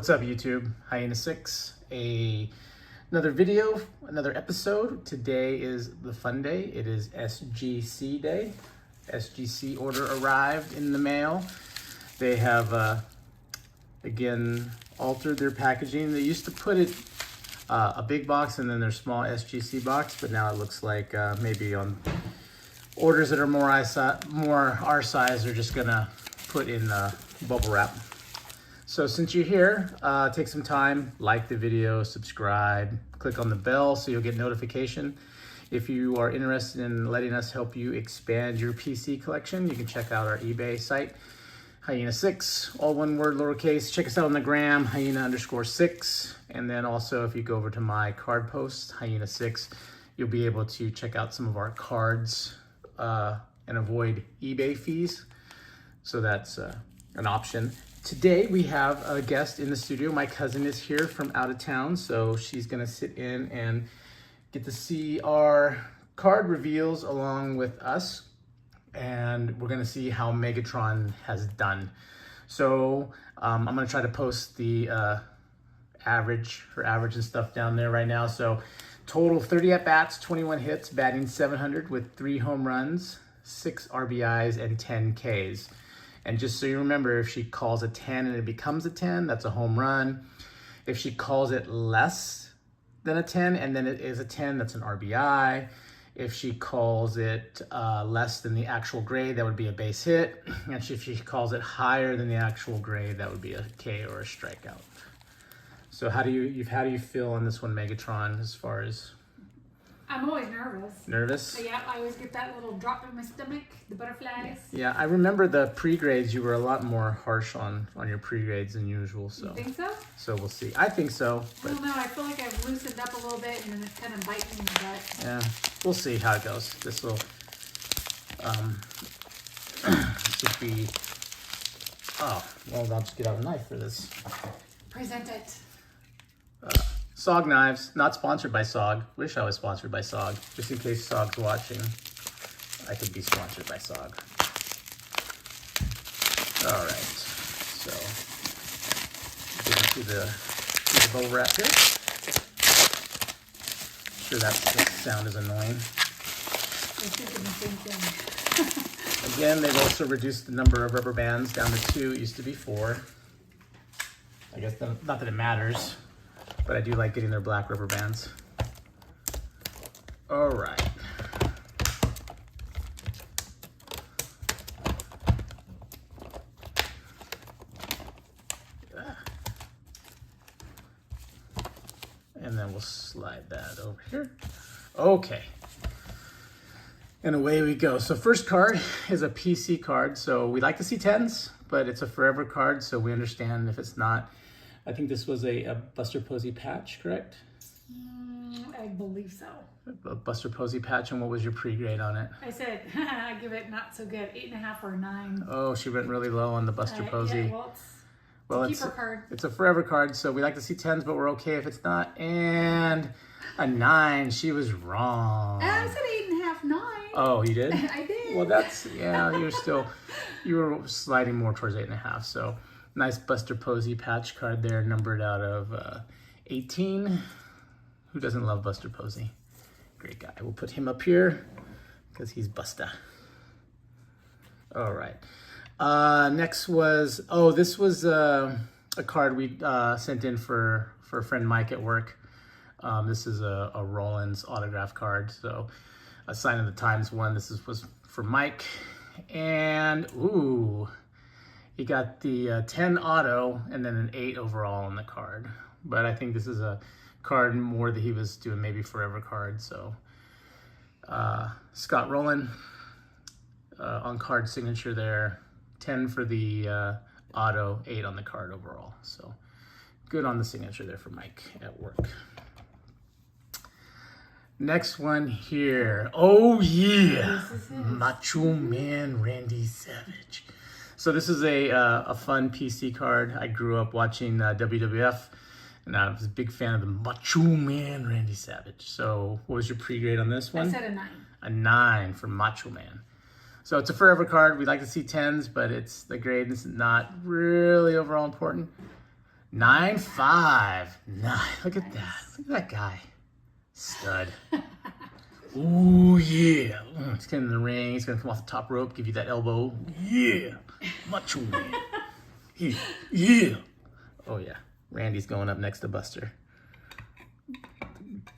What's up, YouTube? Hyena 6, another video, another episode. Today is the fun day. It is SGC day. SGC order arrived in the mail. They have, again, altered their packaging. They used to put it a big box and then their small SGC box, but now it looks like maybe on orders that are more our size, they're just gonna put in bubble wrap. So since you're here, take some time, like the video, subscribe, click on the bell so you'll get notification. If you are interested in letting us help you expand your PC collection, you can check out our eBay site, Hyena 6, all one word, lowercase. Check us out on the gram, Hyena_6. And then also if you go over to my card post, Hyena 6, you'll be able to check out some of our cards and avoid eBay fees. So that's an option. Today we have a guest in the studio. My cousin is here from out of town, so she's gonna sit in and get to see our card reveals along with us, and we're gonna see how Megatron has done. So I'm gonna try to post the average and stuff down there right now. So total 30 at-bats, 21 hits, batting 700 with 3 home runs, 6 RBIs, and 10 Ks. And just so you remember, if she calls a 10 and it becomes a 10, that's a home run. If she calls it less than a 10 and then it is a 10, that's an RBI. If she calls it less than the actual grade, that would be a base hit. And if she calls it higher than the actual grade, that would be a K or a strikeout. So how do you feel on this one, Megatron, as far as? I'm always nervous. Nervous? But yeah, I always get that little drop in my stomach, the butterflies. Yeah, I remember the pre-grades, you were a lot more harsh on your pre-grades than usual. So. You think so? So we'll see. I think so. But I don't know, I feel like I've loosened up a little bit and then it's kind of biting me in the butt. Yeah, we'll see how it goes. This will, this would be, oh, well, I'll just get out a knife for this. Present it. SOG knives, not sponsored by SOG. Wish I was sponsored by SOG. Just in case SOG's watching, I could be sponsored by SOG. All right, so get into the bubble wrap here. Sure, that sound is annoying. I'm thinking the same thing. Again, they've also reduced the number of rubber bands down to 2. It used to be 4. I guess not that it matters, but I do like getting their black rubber bands. All right. And then we'll slide that over here. Okay. And away we go. So first card is a PC card. So we like to see 10s, but it's a forever card, so we understand if it's not. I think this was a Buster Posey patch, correct? I believe so. A Buster Posey patch, and what was your pre-grade on it? I said, I give it not so good, 8.5 or 9. Oh, she went really low on the Buster Posey. Yeah, well, it's a keeper card. It's a forever card, so we like to see 10s, but we're okay if it's not. And a 9, she was wrong. I said 8.5, 9. Oh, you did? I did. Well, that's, yeah, you were sliding more towards 8.5, so. Nice Buster Posey patch card there, numbered out of 18. Who doesn't love Buster Posey? Great guy. We'll put him up here because he's Busta. All right. Next was, this was a card we sent in for a friend Mike at work. This is a Rollins autograph card. So a Sign of the Times one. This was for Mike. And, ooh. He got the 10 auto and then an 8 overall on the card. But I think this is a card more that he was doing maybe forever card. So Scott Rowland on card signature there. 10 for the auto, 8 on the card overall. So good on the signature there for Mike at work. Next one here. Oh yeah, Macho Man Randy Savage. So this is a fun PC card. I grew up watching WWF, and I was a big fan of the Macho Man Randy Savage. So what was your pre-grade on this one? I said a 9. A 9 for Macho Man. So it's a forever card. We like to see 10s, but it's the grade is not really overall important. 9.5. Look at that. Look at that guy. Stud. Ooh, yeah. He's getting in the ring. He's going to come off the top rope, give you that elbow. Yeah. Macho man. Yeah. Oh, yeah. Randy's going up next to Buster.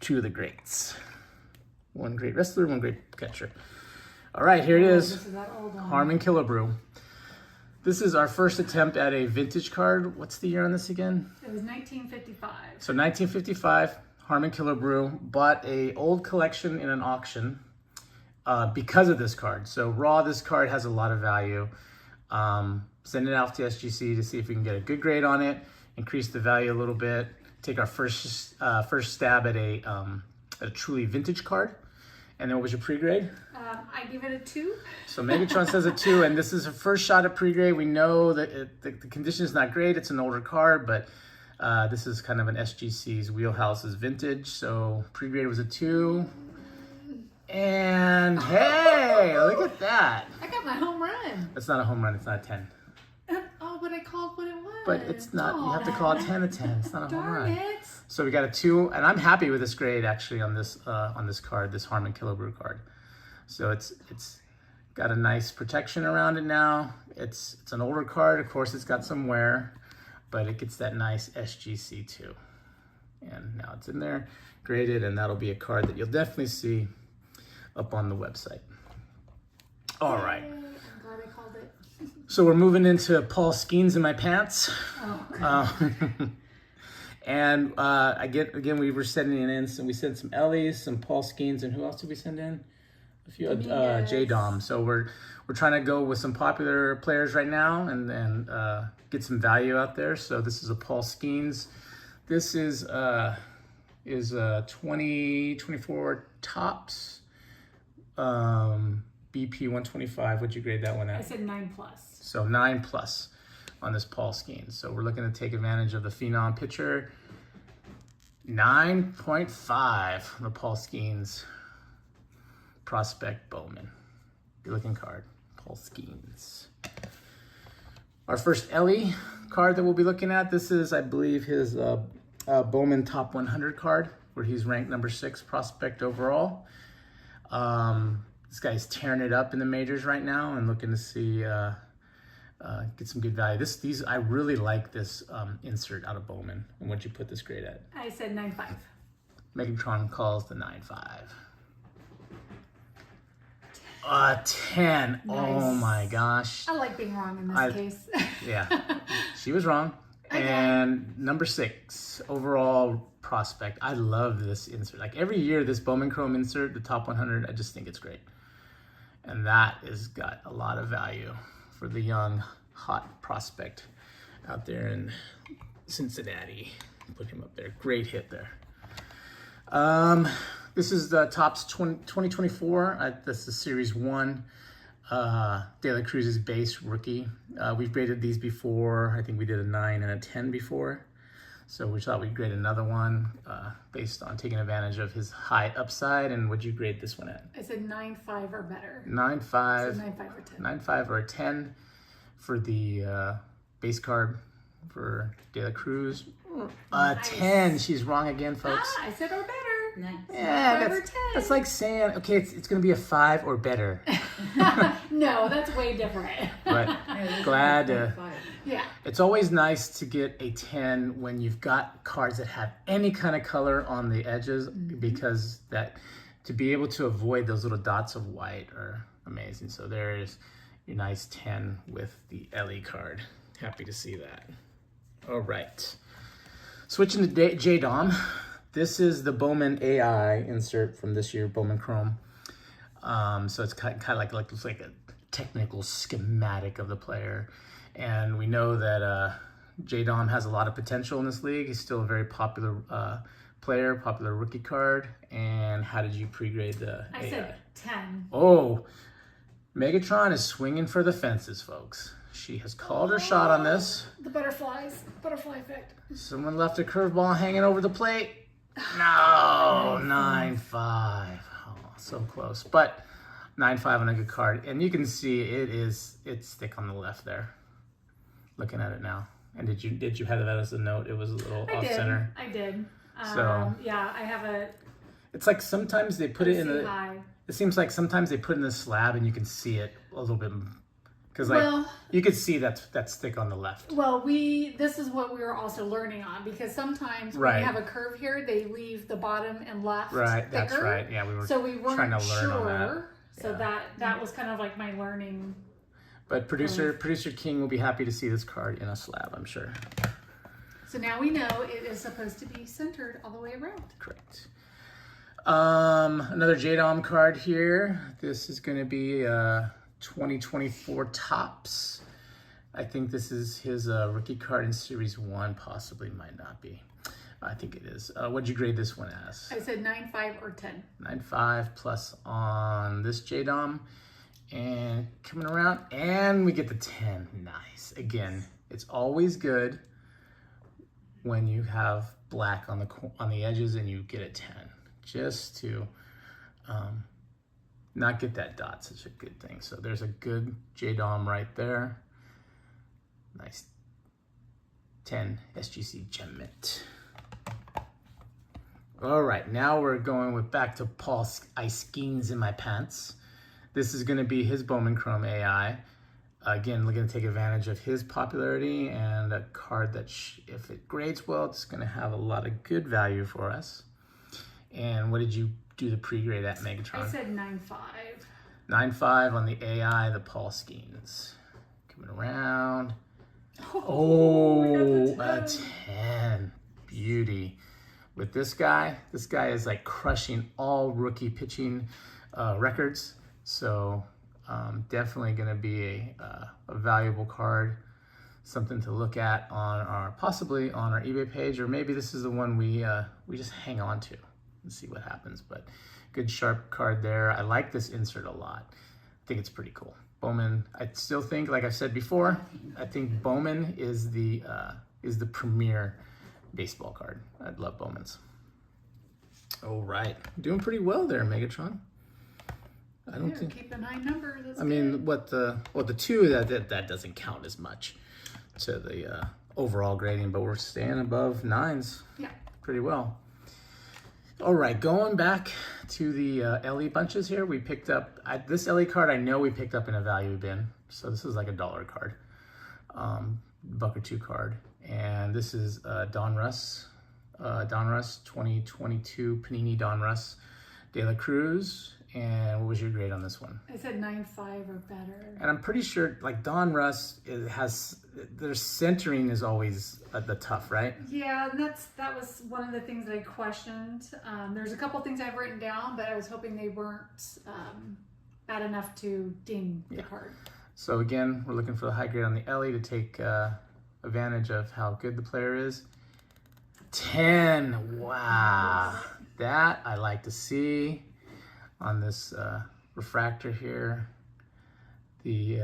Two of the greats. One great wrestler, one great catcher. All right, here it is. This is that old one. Harmon Killebrew. This is our first attempt at a vintage card. What's the year on this again? It was 1955. So 1955, Harmon Killebrew bought a old collection in an auction because of this card. So raw, this card has a lot of value. Send it out to SGC to see if we can get a good grade on it, increase the value a little bit, take our first stab at a truly vintage card. And then what was your pre-grade? I give it a 2. So Megatron says a 2, and this is her first shot at pre-grade. We know that the condition is not great. It's an older card, but this is kind of an SGC's wheelhouse is vintage. So pre-grade was a 2. And hey, look at that. I got my home run. That's not a home run. It's not a 10. Oh, but I called what it was. But it's not. You have to call a 10 a 10. It's not a home run. Darn it. So we got a 2, and I'm happy with this grade actually on this card, this Harmon Killebrew card. So it's got a nice protection around it now. It's an older card, of course. It's got some wear, but it gets that nice SGC too. And now it's in there, graded, and that'll be a card that you'll definitely see up on the website. All right. I'm glad I called it. So we're moving into Paul Skeens in my pants. Oh. And again, we were sending in some. We sent some Ellies, some Paul Skeens, and who else did we send in? A few J-Dom. So we're trying to go with some popular players right now and get some value out there. So this is a Paul Skeens. This is 2024 tops. BP 125. What'd you grade that one at? I said 9+. So 9+ on this Paul Skeens. So we're looking to take advantage of the Phenom pitcher. 9.5 on the Paul Skeens Prospect Bowman. Good looking card, Paul Skeens. Our first Ellie card that we'll be looking at, this is, I believe, his Bowman Top 100 card, where he's ranked number 6 prospect overall. This guy's tearing it up in the majors right now and looking to see get some good value. I really like this insert out of Bowman. And what'd you put this grade at? I said 9.5. Megatron calls the 9.5. 10. Nice. Oh my gosh. I like being wrong in this case. Yeah, she was wrong. And number 6 overall prospect. I love this insert. Like every year, this Bowman Chrome insert, the top 100, I just think it's great. And that has got a lot of value for the young, hot prospect out there in Cincinnati. Put him up there. Great hit there. This is the Topps 2024. This is Series 1. De La Cruz's base rookie. We've graded these before. I think we did a 9 and a 10 before. So we thought we'd grade another one based on taking advantage of his high upside. And what'd you grade this one at? I said 9.5 or better. 9.5. So 9.5 or 10. 9.5 or a 10 for the base card for De La Cruz. Nice. 10. She's wrong again, folks. I said or better. Nice. Yeah, 5 or 10. that's like saying, okay, it's going to be a 5 or better. No, that's way different. But glad to... Yeah. It's always nice to get a 10 when you've got cards that have any kind of color on the edges, because to be able to avoid those little dots of white are amazing. So there's your nice 10 with the Ellie card. Happy to see that. All right. Switching to J-Dom. This is the Bowman AI insert from this year, Bowman Chrome. So it's kind of like looks like a technical schematic of the player. And we know that J-Dom has a lot of potential in this league. He's still a very popular player, popular rookie card. And how did you pre-grade the AI? I said 10. Oh, Megatron is swinging for the fences, folks. She has called her shot on this. The butterflies. Butterfly effect. Someone left a curveball hanging over the plate. No, 9.5. Oh, so close. But 9.5 on a good card. And you can see it's thick on the left there. Looking at it now. And did you have that as a note? It was a little off center. I did. So yeah, I have a. It's like sometimes they put it in the. High. It seems like sometimes they put it in the slab and you can see it a little bit, because like you could see that's thick on the left. Well, this is what we were also learning on, because sometimes when you have a curve here, they leave the bottom and left. Right, thicker. that's right. Yeah, we were trying to learn on that. So that was kind of like my learning. But producer King will be happy to see this card in a slab, I'm sure. So now we know it is supposed to be centered all the way around. Correct. Another JDOM card here. This is going to be 2024 Topps. I think this is his rookie card in Series 1, possibly, might not be. I think it is. What'd you grade this one as? I said 9.5 or 10. 9.5 plus on this JDOM. And coming around, and we get the 10. Nice. Again, it's always good when you have black on the edges and you get a 10. Just to not get that dot, such a good thing. So there's a good JDOM right there. Nice 10 SGC gem mint. All right, now we're going back to Paul Skeens in my pants. This is going to be his Bowman Chrome AI. Again, looking to take advantage of his popularity and a card that, if it grades well, it's going to have a lot of good value for us. And what did you do the pre-grade at, Megatron? I said 9.5. 9.5 on the AI, the Paul Skeens. Coming around. Oh, a 10. Beauty. With this guy is like crushing all rookie pitching records. So definitely going to be a valuable card, something to look at on possibly on our eBay page, or maybe this is the one we just hang on to and see what happens. But good sharp card there. I like this insert a lot. I think it's pretty cool. Bowman, I still think, like I said before, I think Bowman is the premier baseball card. I love Bowmans. All right, doing pretty well there, Megatron. I don't think keep the 9 number. That's mean, what the 2 that doesn't count as much to the overall grading, but we're staying above 9s. Yeah, pretty well. All right, going back to the LE bunches here, we picked up this LE card. I know we picked up in a value bin, so this is like a $1 card, $1 or $2 card, and this is Donruss 2022 Panini Donruss De La Cruz. And what was your grade on this one? I said 9.5 or better. And I'm pretty sure, like Donruss, their centering is always the tough, right? Yeah, and that was one of the things that I questioned. There's a couple things I've written down, but I was hoping they weren't bad enough to ding the card. So again, we're looking for the high grade on the LE to take advantage of how good the player is. 10, wow. That I like to see. On this refractor here, the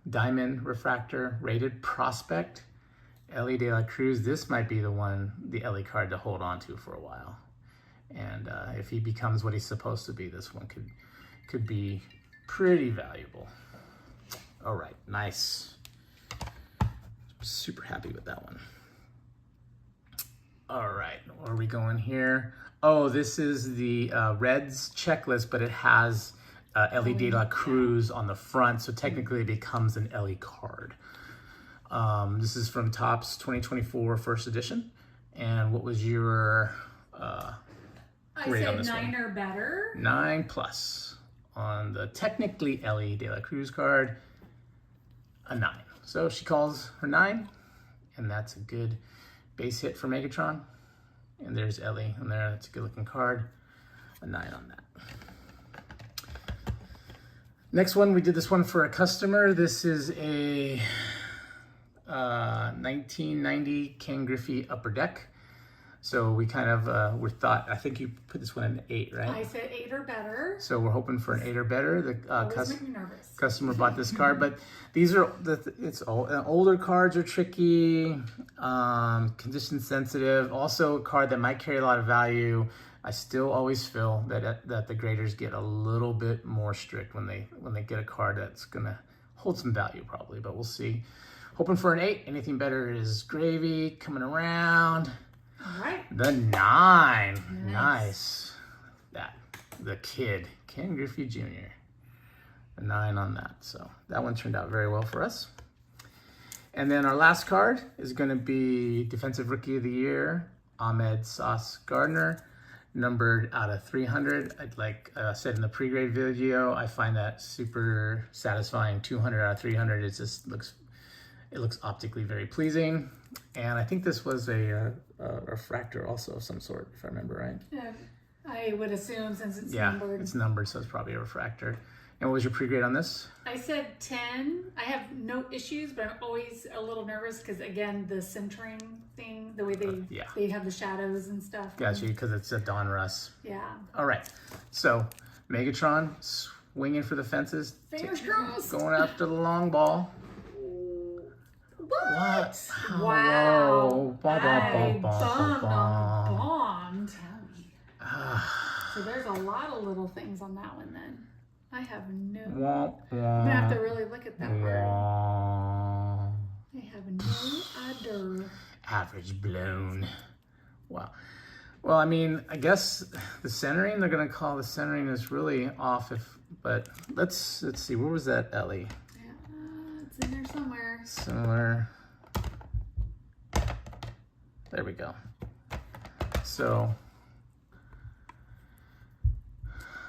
diamond refractor rated prospect, Ellie De La Cruz. This might be the LE card to hold on to for a while. And if he becomes what he's supposed to be, this one could be pretty valuable. All right, nice. Super happy with that one. All right, where are we going here? Oh, this is the Reds checklist, but it has Ellie De La Cruz on the front, so technically it becomes an Ellie card. This is from Topps 2024 first edition. And what was your grade on this one? I said 9 or better. 9 plus. On the technically Ellie De La Cruz card, a 9. So she calls her 9, and that's a good base hit for Megatron. And there's Ellie on there. That's a good looking card. A 9 on that. Next one, we did this one for a customer. This is a 1990 Ken Griffey Upper Deck. So we kind of I think you put this one in 8, right? I said 8 or better. So we're hoping for an 8 or better. The make me nervous. Customer bought this card, but these are older cards are tricky, condition sensitive. Also a card that might carry a lot of value. I still always feel that the graders get a little bit more strict when they get a card that's gonna hold some value probably, but we'll see hoping for an 8. Anything better is gravy. Coming around. All right. The 9. Nice. The kid, Ken Griffey Jr. A 9 on that. So that one turned out very well for us. And then our last card is going to be Defensive Rookie of the Year, Ahmed Sauce Gardner, numbered out of 300. Like I said in the pre-grade video, I find that super satisfying. 200 out of 300. It just looks optically very pleasing. And I think this was a refractor also of some sort, if I remember right. Yeah, I would assume since it's numbered. It's numbered, so it's probably a refractor. And what was your pre-grade on this? I said 10. I have no issues, but I'm always a little nervous because, again, the centering thing, the way they have the shadows and stuff. Gotcha, because it's a Donruss. Yeah. All right. So, Megatron swinging for the fences. Fingers crossed. Going after the long ball. What? Wow. I bombed. So there's a lot of little things on that one then. I have no... I'm going to have to really look at that word. I have no idea. Average blown. Wow. Well, I mean, I guess the centering, they're going to call the centering is really off. But let's see. Where was that, Ellie? Yeah, it's in there somewhere. Similar. There we go. So,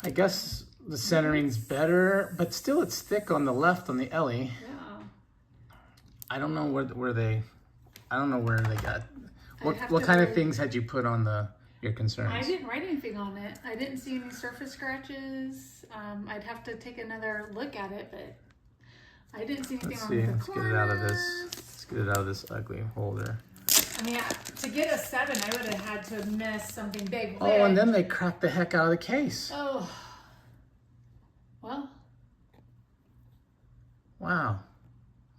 I guess the centering's better, but still it's thick on the left on the Ellie. Yeah. I don't know where they got. What kind of things had you put on your concerns? I didn't write anything on it. I didn't see any surface scratches. I'd have to take another look at it, but I didn't see anything on the corners. Get it out of this. Let's get it out of this ugly holder. I mean, to get a 7, I would have had to miss something big. Oh, and then they cracked the heck out of the case. Oh. Well. Wow.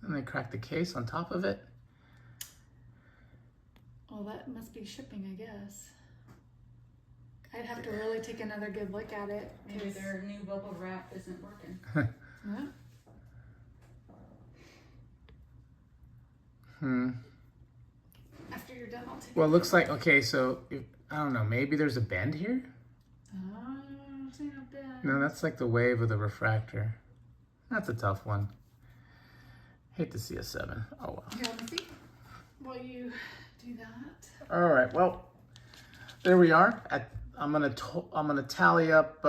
And they cracked the case on top of it. Well, that must be shipping, I guess. I'd have to really take another good look at it. Maybe their new bubble wrap isn't working. Yeah. After you're done, I'll take Well, it looks like, okay, so, I don't know, maybe there's a bend here? No, that's like the wave of the refractor. That's a tough one. Hate to see a 7. Oh, well. Here, let me see. While you do that. All right, well, there we are. I'm gonna tally up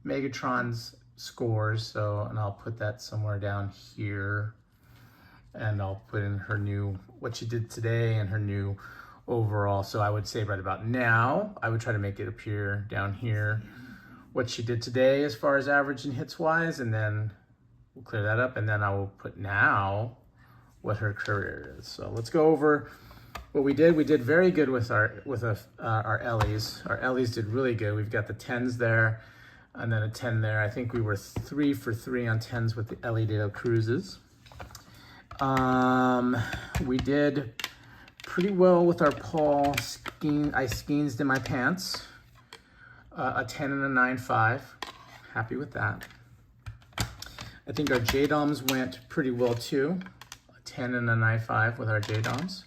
Megatron's scores, and I'll put that somewhere down here, and I'll put in her new what she did today and her new overall. So I would say right about now, I would try to make it appear down here what she did today as far as average and hits wise, and then we'll clear that up, and then I will put now what her career is. So let's go over what we did. We did very good with our Ellies. Our Ellies did really good. We've got the 10s there and then a 10 there. I think we were 3 for 3 on 10s with the Ellie Dale Cruises. We did pretty well with our Paul Skeen. I skeensed in my pants. A 10 and a 9.5. Happy with that. I think our J-Doms went pretty well too. A 10 and a 9.5 with our J-Doms.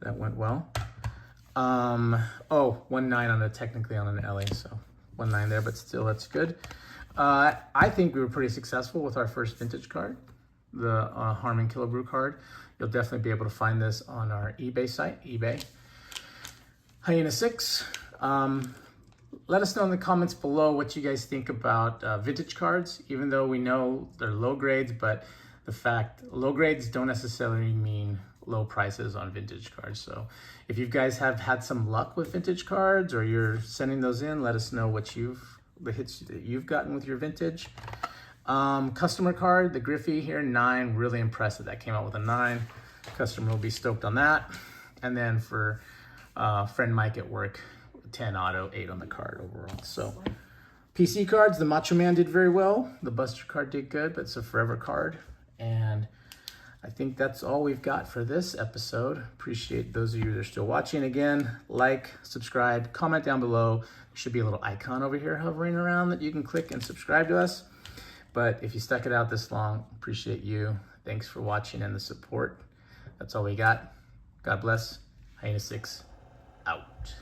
That went well. 1.9 technically on an LA, so 1.9 there, but still that's good. I think we were pretty successful with our first vintage card, the Harmon Killebrew card. You'll definitely be able to find this on our eBay site, eBay. Hyena 6. Let us know in the comments below what you guys think about vintage cards, even though we know they're low grades, but the fact low grades don't necessarily mean low prices on vintage cards. So if you guys have had some luck with vintage cards or you're sending those in, let us know what the hits that you've gotten with your vintage. Customer card, the Griffey here, 9, really impressive. That came out with a 9. Customer will be stoked on that. And then for friend Mike at work, 10 auto, 8 on the card overall. So PC cards, the Macho Man did very well. The Buster card did good, but it's a forever card. And I think that's all we've got for this episode. Appreciate those of you that are still watching. Again, like, subscribe, comment down below. There should be a little icon over here hovering around that you can click and subscribe to us. But if you stuck it out this long, appreciate you. Thanks for watching and the support. That's all we got. God bless. Hyena 6 out.